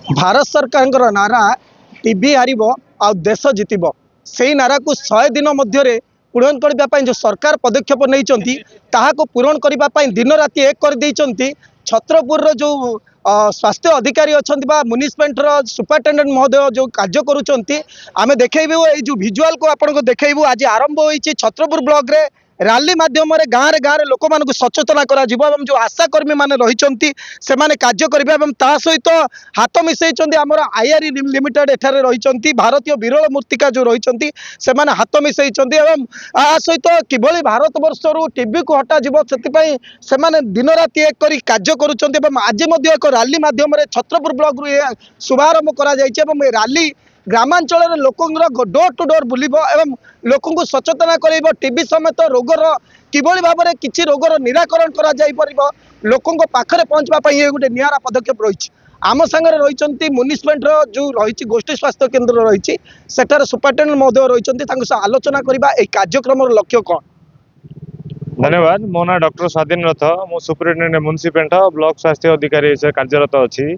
भारत सरकार नारा टीवी हारिब आ देश जितिब से नारा को 100 दिन मध्य पूरण करने जो सरकार पदक्षेप नहीं पूरण करने दिन राति एक कर छत्रपुर जो स्वास्थ्य अधिकारी अच्छा म्युनिसिपालिटी सुपरिटेडेट महोदय जो कार्य करुँच देखू जो भिजुआल को आपको देखू आज आरंभ होती छत्रपुर ब्लॉक रे रैली माध्यम गाँव गाँव लोक मान सचेतना जो आशाकर्मी मैंने रही से कार्य करेंगे सहित हाथ मिसई आमर आईआरई लिमिटेड एठारे रही भारतीय विरल मूर्तिका जो रही से हाथ मिसई सहित किभली भारत वर्षर टीवी को हटाଯିव से दिन राति एक कर कार्य करुँच आज एक रैली माध्यम छत्रपुर ब्लॉक रु शुभारंभ कर रैली ग्रामांचल लोक डोर टू डोर बुलब एवं लोक सचेतना कर टीबी समेत रोगर किभली भाव में किसी रोगर निराकरण कर लोक पाखे पहुँचापी ये गोटे निरा पदक्षेप रही आम सांगे रही म्युनिसिपालिटी जो रही गोष्ठी स्वास्थ्य केन्द्र रही सेठार सुपरिटेडेट महोदय रही आलोचना करवा कार्यक्रम लक्ष्य कौन। धन्यवाद। मो ना डॉक्टर स्वाधीन रथ मु सुपरिटेडेंट म्युनिसिपालिटी ब्लॉक स्वास्थ्य अधिकारी कार्यरत अच्छी।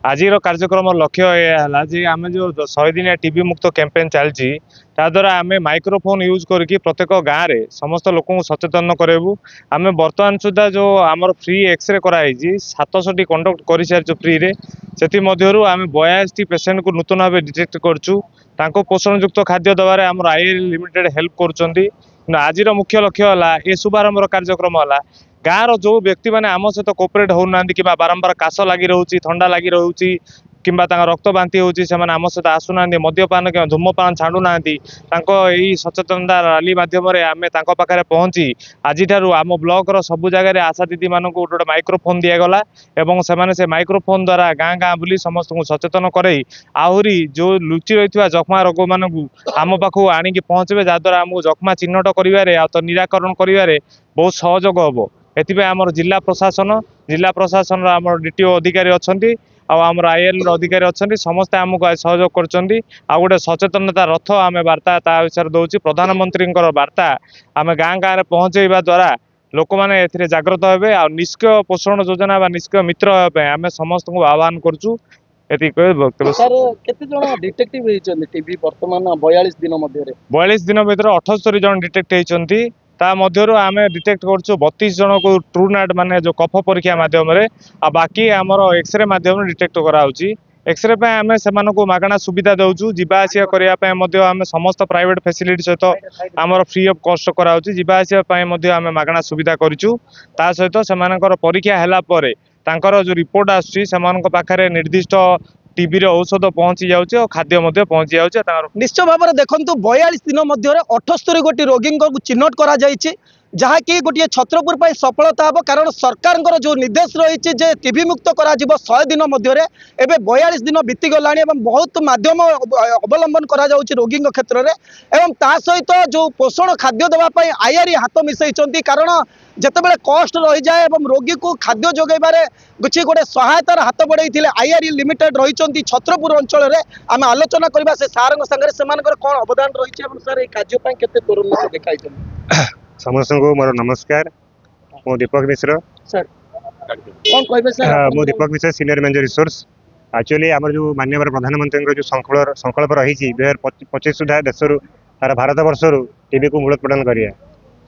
आज कार्यक्रम लक्ष्य यह है आम जो 100 दिनिया टीबी मुक्त कैंपेन चलती द्वारा आम माइक्रोफोन यूज करके प्रत्येक गाँव में समस्त लोक सचेतन करेबू। आम बर्तमान सुधा जो आमर फ्री एक्सरे कराई 700 कंडक्ट कर सारी फ्री रे से आम 82 पेसेंट को नूतन भाव डिटेक्ट करचु पोषण युक्त खाद्य दबार आम आईआरई लिमिटेड हेल्प कर। आज मुख्य लक्ष्य है ये शुभारंभ कार्यक्रम है गाँव जो व्यक्ति मैंने आम सहित कोऑपरेट होना कि बारंबार काश लगी रोचे थंडा लगी रोचे कि रक्त बांति होती आम सहित आसुना मद्यपान कि धूमपान छाड़ू ना सचेतनता रैली मध्यम आम पाखे पहुँची आज आम ब्लॉक सबू जगह आशा दीदी मानक गोटे माइक्रोफोन दिगला और से माइक्रोफोन द्वारा गाँ गाँ बुली समस्त को सचेतन करई आहरी जो लुचि रही जख्मा रोग मानक आम पाखु आणिकी पहुँचे जहाद्वारा आमको जख्मा चिन्हट कर निराकरण कर बहुत सहयोग हम। एथि आमर जिला प्रशासन आम डीटीओ अधिकारी अच्छा आम आईएल अधिकारी अच्छा समस्ते आमको सहयोग कर गोटे सचेतनता रथ आम वार्ता ता विषय दौर प्रधानमंत्री वार्ता आम गाँ गाँव में पहुँचवा द्वारा लोक मैंने ए जागृत हे आ निष्क्रिय पोषण योजना व निष्क्रिय मित्र आम समस्त को आह्वान करुँ। बयालीस दिन भर 78 जन डिटेक्ट होती ता मध्यरु आमे डिटेक्ट करछु 32 जन को ट्रू नाट माने जो कफ परीक्षा माध्यम रे आ बाकी हमर एक्सरे माध्यम रे डिटेक्ट कराउची। एक्सरे पे आमे सेमान को मागणा सुविधा दउछु जिबा आसिया करिया पे मध्य आमे समस्त प्राइवेट फैसिलिटी सहित हमर फ्री ऑफ कॉस्ट कराउची जिबा आसिया पे मध्य आमे मागणा सुविधा करिछु। ता सहित सेमानकर परीक्षा हैला परे तांकर जो रिपोर्ट आछि सेमानक पाखरे निर्दिष्ट टीबी रे औषध पहुंची जाउचे और खाद्य पहुंची जाउचे। निश्चय भाव में देखो 42 दिन मध्य 78 गोटी रोगी को चिन्हट करा जहाँकि गोटे छत्रपुर पर सफलता हम कारण सरकार जो निर्देश रही है टीबी मुक्त कर 100 दिन मध्य 42 दिन बीतीगला बहुत माध्यम अवलंबन करा रोगी क्षेत्र में एवं ता सहित जो पोषण खाद्य देवाई आईआरई हाथ मिसई कारण जितेबाला कस्ट रही जाए रोगी को खाद्य जोगेबारे किसी गोटे सहायतार हाथ बढ़ाई आईआरई लिमिटेड रही छत्रपुर अंचल में आम आलोचना करवा से सार से कौन अवदान रही सर ये कार्य केते तरुण देखाई। समस्त को मोर नमस्कार मो दीपक मिश्र सर कौन कहबे सर मो दीपक मिश्र सीनियर मैनेजर रिसोर्स एक्चुअली आम जो माननीय प्रधानमंत्री जो संकल्प रही 2025 सुधा देश तार भारत वर्षर टीबी को मूलोत्पाटन करिया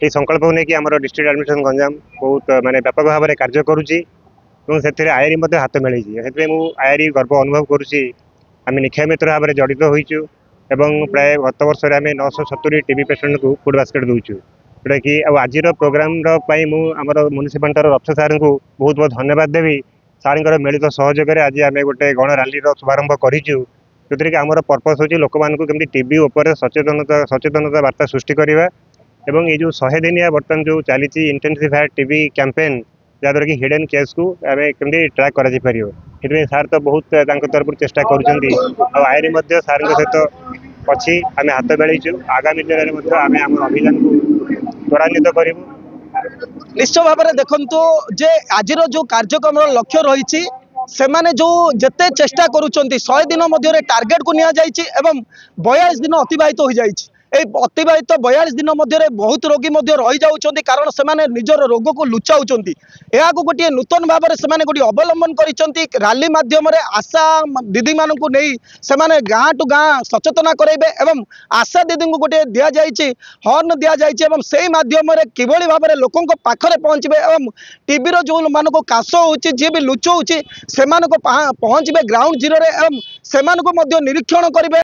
ये संकल्प को लेकिन आम डिस्ट्रिक्ट एडमिनिस्ट्रेशन गंजाम बहुत माने व्यापक भाव में कार्य करुच्ची से आईआरई हाथ मिले आईआरई गर्व अनुभव करुच्ची आम निक्षय मित्र भाव में जड़ित होइचु एवं प्राय गत वर्ष आम 970 टीबी पेसेंट को फूड बास्केट दूचु जोटा कि आज प्रोग्राम आमर म्युनिसिपालिटी रथ सार को बहुत बहुत धन्यवाद देवी सार मिलित सहयोग आज आम गोटे गण रैली शुभारंभ करूँ जो कि आमर पर्पस हूँ लोक मानक केमती टीबी उपर सचेतनता वार्ता सृष्टि करवा एवं ये जो 100 दिनिया बर्तमान जो चली इंटेंसिफाइड टीबी कैंपेन जहाँद्वारा कि हिडन केस को आम केमती ट्रैक कर सार तो बहुत तरफ चेष्टा कर सार सहित अच्छी आम हाथ बेलू आगामी दिन में आम आम अभियान को त्वरान्वित करूँ। निश्चय भाव में देखु जे आज जो कार्यक्रम लक्ष्य रही से माने जो जिते चेष्टा करुँच 100 दिन मध्य टार्गेट को निया जाइछि एवं 42 दिन अतिबाहित हो जाइछि এই অতিবাহিত 42 दिन मध्य बहुत रोगी रही जाउछन्ति कारण से निजर रोग को लुचाउछन्ति। यहाँ गोटे नूतन भाव में गोटे अवलंबन करिसेंति रैली माध्यम आशा दीदी मानू नहीं से गाँ टू गाँ सचेतना कराइबे एवं आशा दीदी को गोटे दि जाइए हर्न दि जाइए से माध्यम किभली भाव में लोकों पाखरे पहुँचे एवं टीबी जो मान को काश होची जी भी लुचौची से पहुँचे ग्राउंड जीरो एवं से निरीक्षण करेंगे।